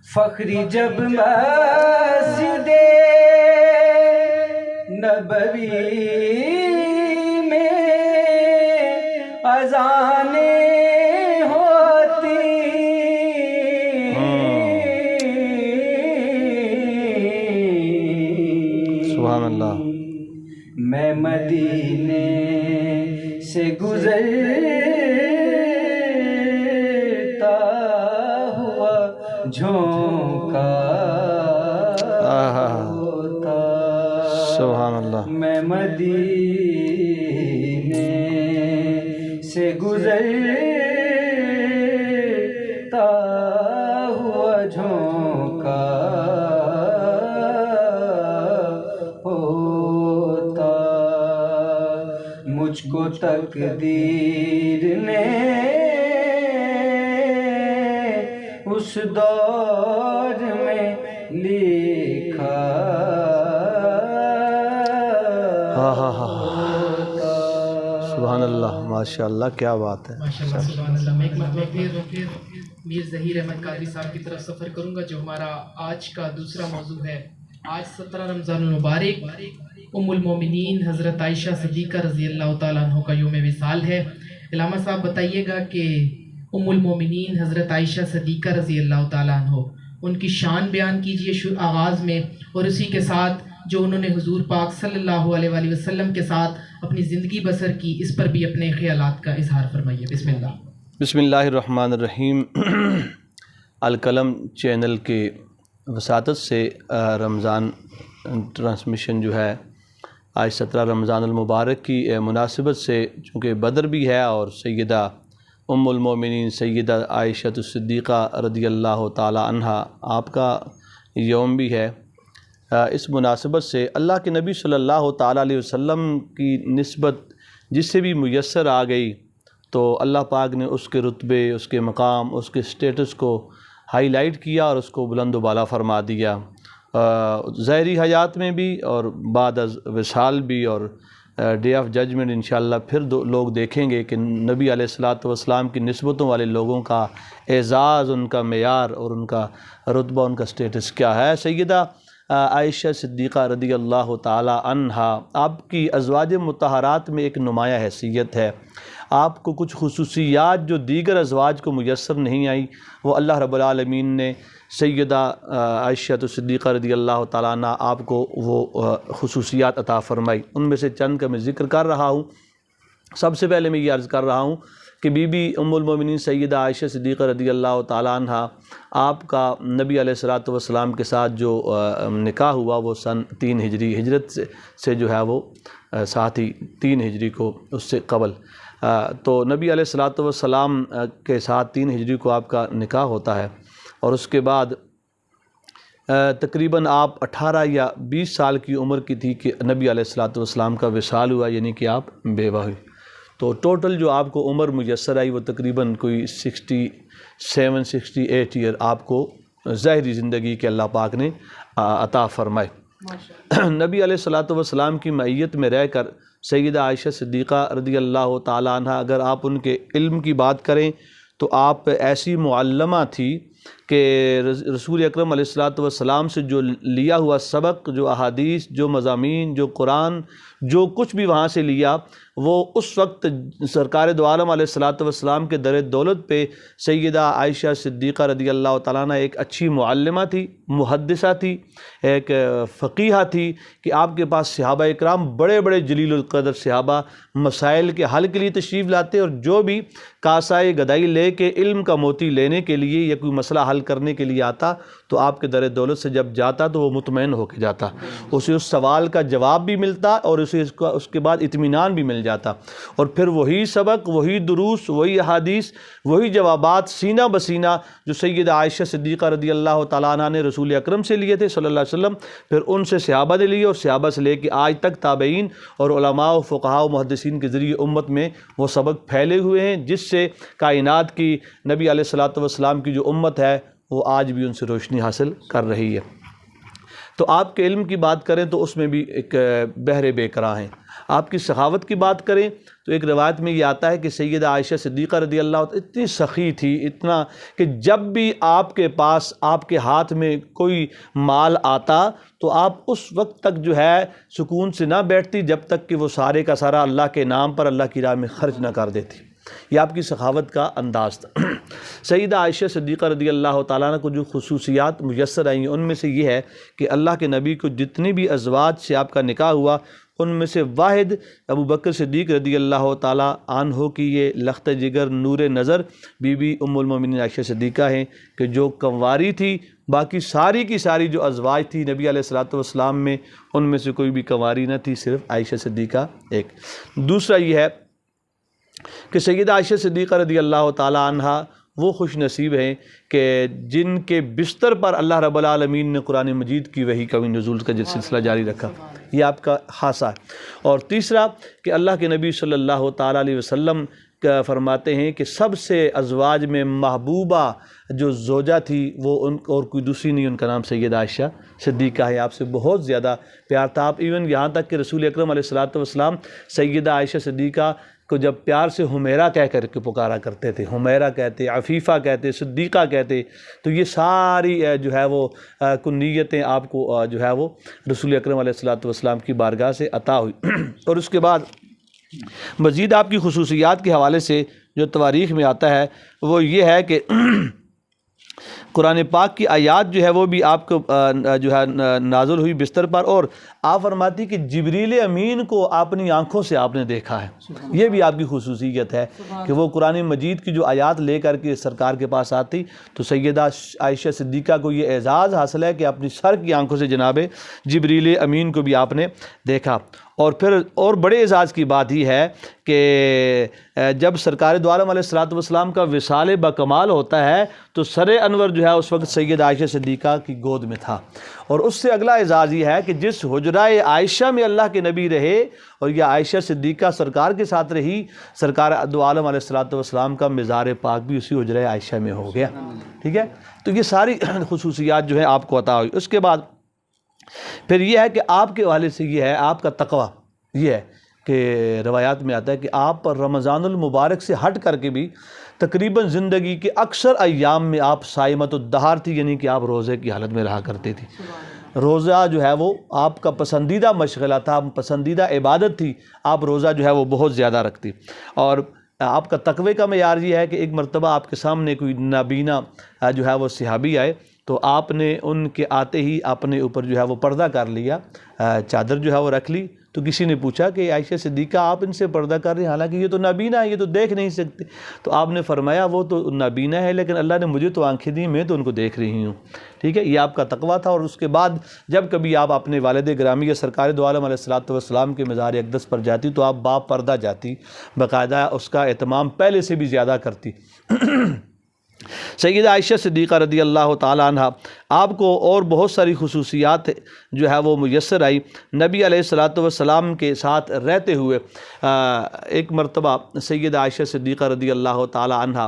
فخری جب مسجد نبوی میں اذانیں ہوتی، سبحان اللہ، میں مدینے سے گزرتا ہوا جھونکا ہوتا، سبحان اللہ، میں مدینے سے گزرتا ہوا جھونکا ہوتا، مجھ کو تقدیر نے اس دور میں لکھا ہوتا، سبحان اللہ، ماشاء اللہ، کیا بات ہے، ماشاءاللہ، سبحان اللہ۔ میں ایک مرتبہ پھر میر ظہیر احمد قادری صاحب کی طرف سفر کروں گا، جو ہمارا آج کا دوسرا موضوع ہے۔ آج 17 رمضان المبارک ام المومنین حضرت عائشہ صدیقہ رضی اللہ تعالیٰ عنہ کا یوم وصال ہے۔ علامہ صاحب بتائیے گا کہ ام المومنین حضرت عائشہ صدیقہ رضی اللہ تعالیٰ عنہ، ان کی شان بیان کیجئے آغاز میں، اور اسی کے ساتھ جو انہوں نے حضور پاک صلی اللہ علیہ وآلہ وسلم کے ساتھ اپنی زندگی بسر کی، اس پر بھی اپنے خیالات کا اظہار فرمائیے۔ بسم اللہ۔ بسم اللہ الرحمن الرحیم۔ القلم چینل کے وساطت سے رمضان ٹرانسمیشن جو ہے آج 17 رمضان المبارک کی مناسبت سے، چونکہ بدر بھی ہے اور سیدہ ام المومنین سیدہ عائشہ صدیقہ رضی اللہ تعالی عنہا آپ کا یوم بھی ہے، اس مناسبت سے اللہ کے نبی صلی اللہ تعالیٰ علیہ وسلم کی نسبت جس سے بھی میسر آ گئی تو اللہ پاک نے اس کے رتبے، اس کے مقام، اس کے سٹیٹس کو ہائی لائٹ کیا اور اس کو بلند و بالا فرما دیا، ظاہری حیات میں بھی اور بعد از وصال بھی، اور ڈے آف ججمنٹ انشاءاللہ پھر لوگ دیکھیں گے کہ نبی علیہ الصلوۃ والسلام کی نسبتوں والے لوگوں کا اعزاز، ان کا معیار اور ان کا رتبہ، ان کا سٹیٹس کیا ہے۔ سیدہ عائشہ صدیقہ رضی اللہ تعالی عنہا آپ کی ازواج مطہرات میں ایک نمایاں حیثیت ہے، آپ کو کچھ خصوصیات جو دیگر ازواج کو میسر نہیں آئی، وہ اللہ رب العالمین نے سیدہ عائشہ صدیقہ رضی اللہ تعالیٰ عنہ آپ کو وہ خصوصیات عطا فرمائی۔ ان میں سے چند کا میں ذکر کر رہا ہوں۔ سب سے پہلے میں یہ عرض کر رہا ہوں کہ بی بی ام المومنین سیدہ عائشہ صدیقہ رضی اللہ تعالیٰ عنہ آپ کا نبی علیہ الصلوۃ والسلام کے ساتھ جو نکاح ہوا وہ سن 3 ہجری ہجرت سے جو ہے وہ ساتھ ہی 3 ہجری کو اس سے قبل تو نبی علیہ الصلوۃ والسلام کے ساتھ 3 ہجری کو آپ کا نکاح ہوتا ہے، اور اس کے بعد تقریباً آپ 18 یا 20 سال کی عمر کی تھی کہ نبی علیہ الصلوۃ والسلام کا وصال ہوا، یعنی کہ آپ بیوہ ہوئی۔ تو ٹوٹل جو آپ کو عمر میسر آئی وہ تقریباً کوئی 67-68 ایئر آپ کو ظاہری زندگی کے اللہ پاک نے عطا فرمائے۔ نبی علیہ الصلوۃ والسلام کی معیت میں رہ کر سیدہ عائشہ صدیقہ رضی اللہ تعالیٰ عنہ، اگر آپ ان کے علم کی بات کریں تو آپ ایسی معلمہ تھی کہ رسول اکرم علیہ الصلوۃ والسلام سے جو لیا ہوا سبق، جو احادیث، جو مضامین، جو قرآن، جو کچھ بھی وہاں سے لیا، وہ اس وقت سرکار دو عالم علیہ الصلوۃ والسلام کے در دولت پہ سیدہ عائشہ صدیقہ رضی اللہ تعالیٰ عنہ ایک اچھی معلمہ تھی، محدثہ تھی، ایک فقیہہ تھی کہ آپ کے پاس صحابہ اکرام بڑے بڑے جلیل القدر صحابہ مسائل کے حل کے لیے تشریف لاتے، اور جو بھی کاسائے گدائی لے کے علم کا موتی لینے کے لیے یا کوئی مسئلہ حل کرنے کے لیے آتا تو آپ کے در دولت سے جب جاتا تو وہ مطمئن ہو کے جاتا، اسے اس سوال کا جواب بھی ملتا اور اسے اس کے بعد اطمینان بھی مل جاتا، اور پھر وہی سبق، وہی دروس، وہی احادیث، وہی جوابات سینہ بسینہ جو سیدہ عائشہ صدیقہ رضی اللہ تعالیٰ عنہ نے رسول اکرم سے لیے تھے صلی اللہ علیہ وسلم، پھر ان سے صحابہ نے لیے، اور صحابہ سے لے کے آج تک تابعین اور علماء و فقہاء و محدثین کے ذریعے امت میں وہ سبق پھیلے ہوئے ہیں، جس سے کائنات کی نبی علیہ الصلوۃ والسلام کی جو امت ہے وہ آج بھی ان سے روشنی حاصل کر رہی ہے۔ تو آپ کے علم کی بات کریں تو اس میں بھی ایک بحر بے کرا ہیں۔ آپ کی سخاوت کی بات کریں تو ایک روایت میں یہ آتا ہے کہ سیدہ عائشہ صدیقہ رضی اللہ عنہ اتنی سخی تھی، اتنا کہ جب بھی آپ کے پاس، آپ کے ہاتھ میں کوئی مال آتا تو آپ اس وقت تک جو ہے سکون سے نہ بیٹھتی جب تک کہ وہ سارے کا سارا اللہ کے نام پر اللہ کی راہ میں خرچ نہ کر دیتی۔ یہ آپ کی سخاوت کا انداز تھا۔ سیدہ عائشہ صدیقہ رضی اللہ تعالیٰ عنہ کو جو خصوصیات میسر آئی ہیں ان میں سے یہ ہے کہ اللہ کے نبی کو جتنی بھی ازواج سے آپ کا نکاح ہوا ان میں سے واحد ابو بکر صدیق رضی اللہ تعالیٰ عنہ کی یہ لخت جگر نور نظر بی بی ام المومنین عائشہ صدیقہ ہیں کہ جو کنواری تھی، باقی ساری کی ساری جو ازواج تھی نبی علیہ الصلوۃ والسلام میں ان میں سے کوئی بھی کنواری نہ تھی، صرف عائشہ صدیقہ ایک۔ دوسرا یہ ہے کہ سیدہ عائشہ صدیقہ رضی اللہ تعالیٰ عنہ وہ خوش نصیب ہیں کہ جن کے بستر پر اللہ رب العالمین نے قرآن مجید کی وحی کا نزول کا جو سلسلہ جاری رکھا، یہ آپ کا خاصہ ہے۔ اور تیسرا کہ اللہ کے نبی صلی اللہ تعالیٰ علیہ وسلم فرماتے ہیں کہ سب سے ازواج میں محبوبہ جو زوجہ تھی وہ ان اور کوئی دوسری نہیں، ان کا نام سیدہ عائشہ صدیقہ ہے۔ آپ سے بہت زیادہ پیار تھا، آپ ایون یہاں تک کہ رسول اکرم علیہ الصلوۃ والسلام سیدہ عائشہ صدیقہ کو جب پیار سے حمیرہ کہہ کر کے پکارا کرتے تھے، حمیرہ کہتے، عفیفہ کہتے، صدیقہ کہتے، تو یہ ساری جو ہے وہ کنیتیں آپ کو جو ہے وہ رسول اکرم علیہ الصلوۃ والسلام کی بارگاہ سے عطا ہوئی۔ اور اس کے بعد مزید آپ کی خصوصیات کے حوالے سے جو تواریخ میں آتا ہے وہ یہ ہے کہ قرآن پاک کی آیات جو ہے وہ بھی آپ کو جو ہے نازل ہوئی بستر پر، اور آپ فرماتی کہ جبریل امین کو اپنی آنکھوں سے آپ نے دیکھا ہے۔ یہ بھی آپ کی خصوصیت ہے کہ وہ قرآن مجید کی جو آیات لے کر کے سرکار کے پاس آتی تو سیدہ عائشہ صدیقہ کو یہ اعزاز حاصل ہے کہ اپنی سر کی آنکھوں سے جناب جبریل امین کو بھی آپ نے دیکھا۔ اور پھر اور بڑے اعزاز کی بات ہی ہے کہ جب سرکار دو عالم علیہ الصلوۃ والسلام کا وصال بکمال ہوتا ہے تو سر انور جو ہے اس وقت سیدہ عائشہ صدیقہ کی گود میں تھا۔ اور اس سے اگلا اعزاز یہ ہے کہ جس حجرہ عائشہ میں اللہ کے نبی رہے اور یہ عائشہ صدیقہ سرکار کے ساتھ رہی، سرکار دو عالم علیہ الصلوۃ والسلام کا مزار پاک بھی اسی حجرہ عائشہ میں ہو گیا۔ ٹھیک ہے، تو یہ ساری خصوصیات جو ہے آپ کو عطا ہوئی۔ اس کے بعد پھر یہ ہے کہ آپ کے حوالے سے یہ ہے آپ کا تقوی، یہ ہے کہ روایات میں آتا ہے کہ آپ پر رمضان المبارک سے ہٹ کر کے بھی تقریباً زندگی کے اکثر ایام میں آپ صائمۃ الدہر تھی، یعنی کہ آپ روزے کی حالت میں رہا کرتے تھی۔ روزہ جو ہے وہ آپ کا پسندیدہ مشغلہ تھا، پسندیدہ عبادت تھی، آپ روزہ جو ہے وہ بہت زیادہ رکھتی۔ اور آپ کا تقوی کا معیار یہ ہے کہ ایک مرتبہ آپ کے سامنے کوئی نابینا جو ہے وہ صحابی آئے تو آپ نے ان کے آتے ہی اپنے اوپر جو ہے وہ پردہ کر لیا، چادر جو ہے وہ رکھ لی، تو کسی نے پوچھا کہ عائشہ صدیقہ آپ ان سے پردہ کر رہے ہیں، حالانکہ یہ تو نابینا ہے، یہ تو دیکھ نہیں سکتے. تو آپ نے فرمایا وہ تو نابینا ہے لیکن اللہ نے مجھے تو آنکھیں دی، میں تو ان کو دیکھ رہی ہوں. ٹھیک ہے، یہ آپ کا تقویٰ تھا. اور اس کے بعد جب کبھی آپ اپنے والد گرامی یا سرکار دو عالم علیہ الصلوۃ والسلام کے مزار اقدس پر جاتی تو آپ با پردہ جاتی، باقاعدہ اس کا اہتمام پہلے سے بھی زیادہ کرتی. سیدہ عائشہ صدیقہ رضی اللہ تعالیٰ عنہ آپ کو اور بہت ساری خصوصیات جو ہے وہ میسر آئی. نبی علیہ الصلوۃ والسلام کے ساتھ رہتے ہوئے ایک مرتبہ سیدہ عائشہ صدیقہ رضی اللہ تعالیٰ عنہ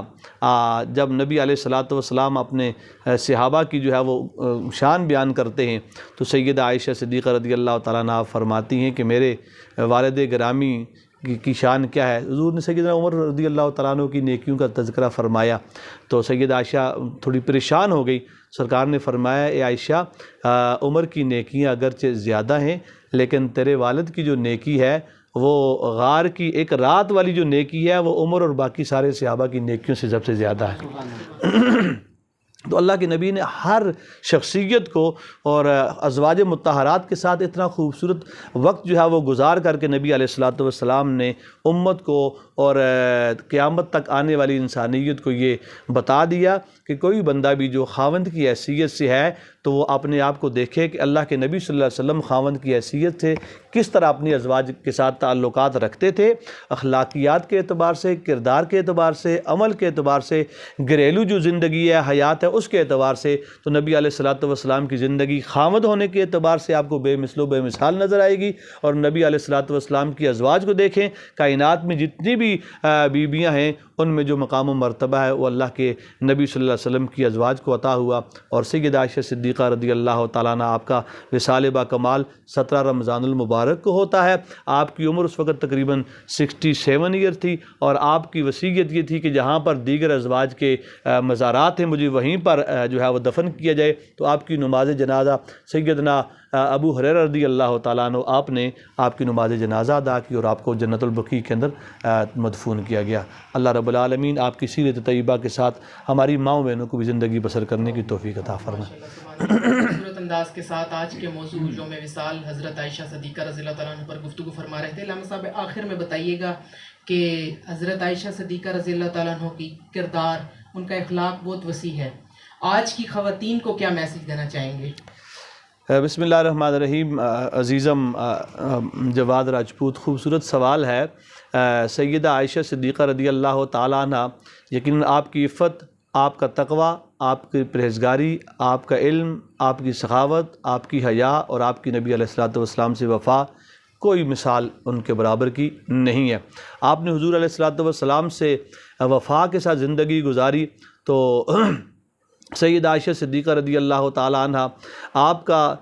جب نبی علیہ الصلوۃ والسلام اپنے صحابہ کی جو ہے وہ شان بیان کرتے ہیں تو سیدہ عائشہ صدیقہ رضی اللہ تعالیٰ عنہ فرماتی ہیں کہ میرے والد گرامی کی شان کیا ہے. حضور نے سیدنا عمر رضی اللہ تعالیٰ عنہ کی نیکیوں کا تذکرہ فرمایا تو سیدہ عائشہ تھوڑی پریشان ہو گئی. سرکار نے فرمایا اے عائشہ عمر کی نیکیاں اگرچہ زیادہ ہیں لیکن تیرے والد کی جو نیکی ہے وہ غار کی ایک رات والی جو نیکی ہے وہ عمر اور باقی سارے صحابہ کی نیکیوں سے سب سے زیادہ ہے. تو اللہ کے نبی نے ہر شخصیت کو اور ازواج مطہرات کے ساتھ اتنا خوبصورت وقت جو ہے وہ گزار کر کے نبی علیہ الصلوۃ والسلام نے امت کو اور قیامت تک آنے والی انسانیت کو یہ بتا دیا کہ کوئی بندہ بھی جو خاوند کی حیثیت سے ہے تو وہ اپنے آپ کو دیکھے کہ اللہ کے نبی صلی اللہ علیہ وسلم خاوند کی حیثیت سے کس طرح اپنی ازواج کے ساتھ تعلقات رکھتے تھے، اخلاقیات کے اعتبار سے، کردار کے اعتبار سے، عمل کے اعتبار سے، گھریلو جو زندگی ہے، حیات ہے، اس کے اعتبار سے. تو نبی علیہ الصلوۃ والسلام کی زندگی خاوند ہونے کے اعتبار سے آپ کو بے مثل و بے مثال نظر آئے گی. اور نبی علیہ الصلوۃ والسلام کی ازواج کو دیکھیں، کائنات میں جتنی بھی بیویاں ہیں ان میں جو مقام و مرتبہ ہے وہ اللہ کے نبی صلی اللہ علیہ وسلم کی ازواج کو عطا ہوا. اور سیدہ عائشہ صدیقہ رضی اللہ تعالیٰ عنہ آپ کا وصال با کمال 17 رمضان المبارک کو ہوتا ہے. آپ کی عمر اس وقت تقریباً 67 ایئر تھی اور آپ کی وصیت یہ تھی کہ جہاں پر دیگر ازواج کے مزارات ہیں مجھے وہیں پر جو ہے وہ دفن کیا جائے. تو آپ کی نماز جنازہ سیدنا ابو ہریرہ رضی اللہ تعالیٰ عنہ آپ نے آپ کی نماز جنازہ ادا کی اور آپ کو جنت البقیع کے اندر مدفون کیا گیا. اللہ رب العالمین آپ کی سیرت طیبہ کے ساتھ ہماری ماؤں بہنوں کو بھی زندگی بسر کرنے کی توفیق عطا فرمائے. خوبصورت انداز کے ساتھ آج کے موضوع یوم وصال حضرت عائشہ صدیقہ رضی اللہ تعالیٰ عنہ پر گفتگو فرما رہے تھے. علامہ صاحب آخر میں بتائیے گا کہ حضرت عائشہ صدیقہ رضی اللہ تعالیٰ عنہ کی کردار، ان کا اخلاق بہت وسیع ہے. آج کی خواتین کو کیا میسج دینا چاہیں گے؟ بسم اللہ الرحمن الرحیم. عزیزم جواد راجپوت، خوبصورت سوال ہے. سیدہ عائشہ صدیقہ رضی اللہ تعالیٰ عنہ یقیناً آپ کی عفت، آپ کا تقویٰ، آپ کی پرہیزگاری، آپ کا علم، آپ کی سخاوت، آپ کی حیا اور آپ کی نبی علیہ الصلوۃ والسلام سے وفا کوئی مثال ان کے برابر کی نہیں ہے. آپ نے حضور علیہ الصلوۃ والسلام سے وفا کے ساتھ زندگی گزاری تو سیدہ عائشہ صدیقہ رضی اللہ تعالیٰ عنہ آپ کا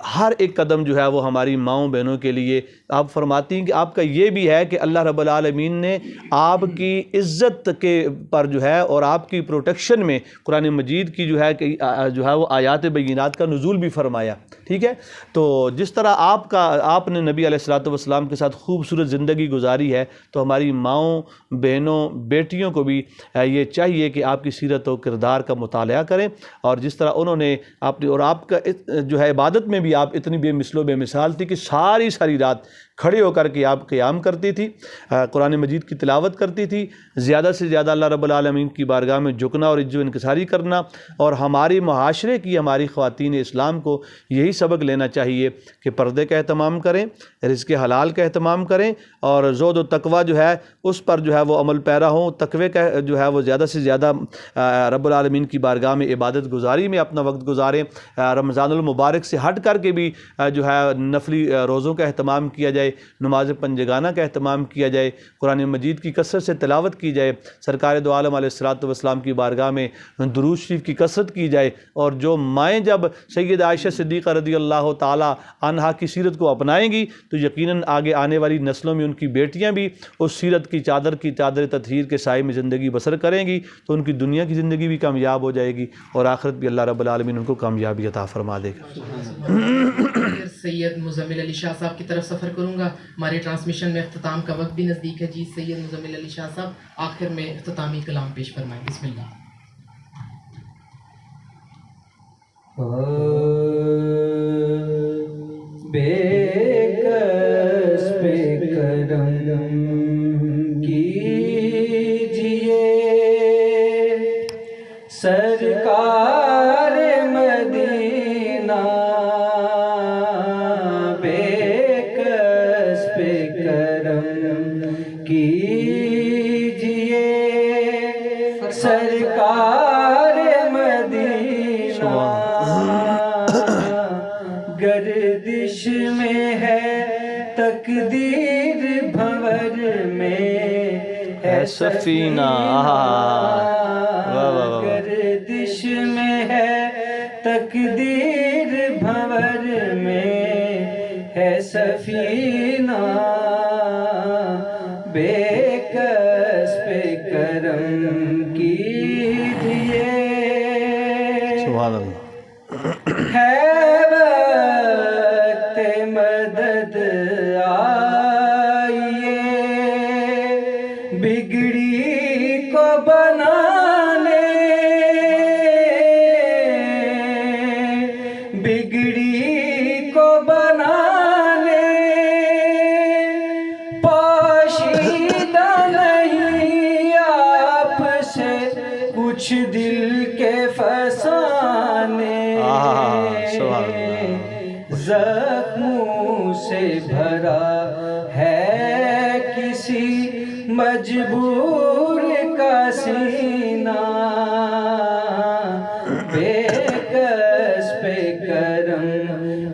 ہر ایک قدم جو ہے وہ ہماری ماؤں بہنوں کے لیے آپ فرماتی ہیں کہ آپ کا یہ بھی ہے کہ اللہ رب العالمین نے آپ کی عزت کے پر جو ہے اور آپ کی پروٹیکشن میں قرآن مجید کی جو ہے وہ آیات بینات کا نزول بھی فرمایا. ٹھیک ہے، تو جس طرح آپ نے نبی علیہ الصلوۃ والسلام کے ساتھ خوبصورت زندگی گزاری ہے تو ہماری ماؤں بہنوں بیٹیوں کو بھی یہ چاہیے کہ آپ کی سیرت و کردار کا مطالعہ کریں. اور جس طرح انہوں نے اور آپ کا جو ہے عبادت میں بھی آپ اتنی بے مثل و بے مثال تھی کہ ساری رات کھڑے ہو کر کے آپ قیام کرتی تھی، قرآن مجید کی تلاوت کرتی تھی، زیادہ سے زیادہ اللہ رب العالمین کی بارگاہ میں جھکنا اور عجز و انکساری کرنا. اور ہماری معاشرے کی ہماری خواتین اسلام کو یہی سبق لینا چاہیے کہ پردے کا اہتمام کریں، رزق حلال کا اہتمام کریں اور زہد و تقویٰ جو ہے اس پر جو ہے وہ عمل پیرا ہوں. تقوی کا جو ہے وہ زیادہ سے زیادہ رب العالمین کی بارگاہ میں عبادت گزاری میں اپنا وقت گزاریں. رمضان المبارک سے ہٹ کر کے بھی جو ہے نفلی روزوں کا اہتمام کیا جائے، نماز پنجگانہ کا اہتمام کیا جائے، قرآن مجید کی کثرت سے تلاوت کی جائے، سرکار دو عالم علیہ الصلوۃ والسلام کی بارگاہ میں درود شریف کی کثرت کی جائے. اور جو مائیں جب سیدہ عائشہ صدیقہ رضی اللہ تعالی عنہا کی سیرت کو اپنائیں گی تو یقیناً آگے آنے والی نسلوں میں ان کی بیٹیاں بھی اس سیرت کی چادر تطہیر کے سائے میں زندگی بسر کریں گی تو ان کی دنیا کی زندگی بھی کامیاب ہو جائے گی اور آخرت بھی اللہ رب العالمین ان کو کامیابی عطا فرما دے گا. سید مزمل علی شاہ صاحب کی طرف سفر کروں گا. ہمارے ٹرانسمیشن میں اختتام کا وقت بھی نزدیک ہے. جی سید مزمل علی شاہ صاحب آخر میں اختتامی کلام پیش فرمائیں. بسم اللہ. بے گردش میں ہے تقدیر بھنور میں ہے سفینہ. گردش میں ہے تقدیر بھنور میں ہے سفینہ. بے کس پہ کرم کیجیے سبحان اللہ. ہے وقت مدد آئیے بگڑی کو بنانے بگڑی کو بنانے پوشیدہ نہیں آپ سے کچھ دل کے فسانے زخموں سے بھرا ہے کسی مجبور کا سینہ بے کس پہ کرم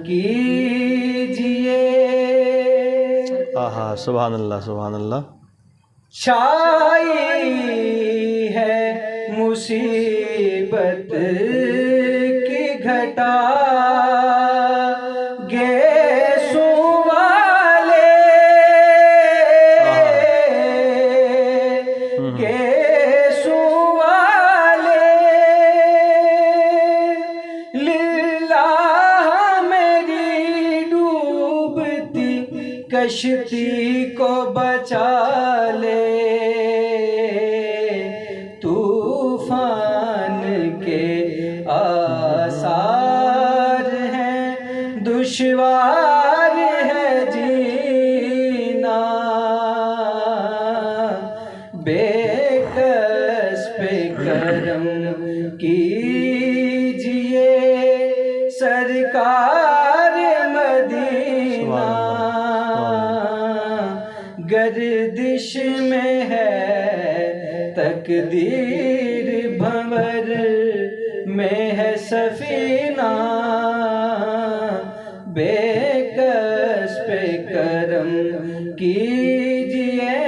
کیجیے. سبحان اللہ سبحان اللہ. چھائی ہے مصیبت کی گھٹا گیسوں والے گیسوں والے للہ میری ڈوبتی کشتی کو بچا لے طوفان کے آثار ہیں دشوار ہے جینا بے کس پہ کرم کیجیے سرکار مدینہ گردش میں ہے تقدیر بھنور میں ہے سفینہ بے کس پہ کرم کیجیے.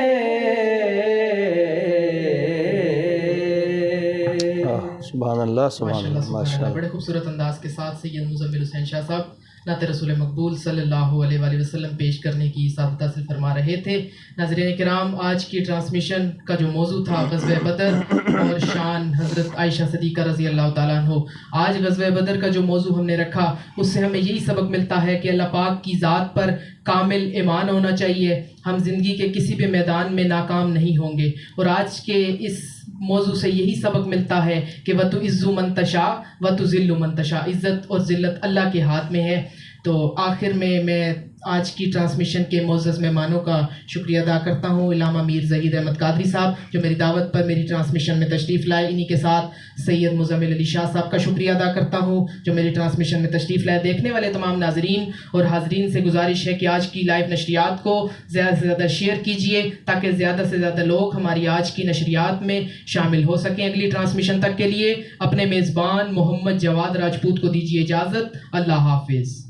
سبحان اللہ سبحان اللہ. ماشاء اللہ. بڑے خوبصورت انداز کے ساتھ سید مزمل حسین شاہ صاحب نعت رسول مقبول صلی اللہ علیہ وآلہ وسلم پیش کرنے کی سعادت حاصل فرما رہے تھے. ناظرین کرام، آج کی ٹرانسمیشن کا جو موضوع تھا غزوہ بدر اور شان حضرت عائشہ صدیقہ رضی اللہ تعالیٰ عنہ. آج غزوہ بدر کا جو موضوع ہم نے رکھا اس سے ہمیں یہی سبق ملتا ہے کہ اللہ پاک کی ذات پر کامل ایمان ہونا چاہیے. ہم زندگی کے کسی بھی میدان میں ناکام نہیں ہوں گے. اور آج کے اس موضوع سے یہی سبق ملتا ہے کہ وَتُعِزُّ مَن تَشَاءُ وَتُذِلُّ مَن تَشَاءُ. عزت اور ذلت اللہ کے ہاتھ میں ہے. تو آخر میں آج کی ٹرانسمیشن کے معزز مہمانوں کا شکریہ ادا کرتا ہوں. علامہ میر ظہیر احمد قادری صاحب جو میری دعوت پر میری ٹرانسمیشن میں تشریف لائے. انہی کے ساتھ سید مزمل علی شاہ صاحب کا شکریہ ادا کرتا ہوں جو میری ٹرانسمیشن میں تشریف لائے. دیکھنے والے تمام ناظرین اور حاضرین سے گزارش ہے کہ آج کی لائیو نشریات کو زیادہ سے زیادہ شیئر کیجیے تاکہ زیادہ سے زیادہ لوگ ہماری آج کی نشریات میں شامل ہو سکیں. اگلی ٹرانسمیشن تک کے لیے اپنے میزبان محمد جواد راجپوت کو دیجیے اجازت. اللہ حافظ.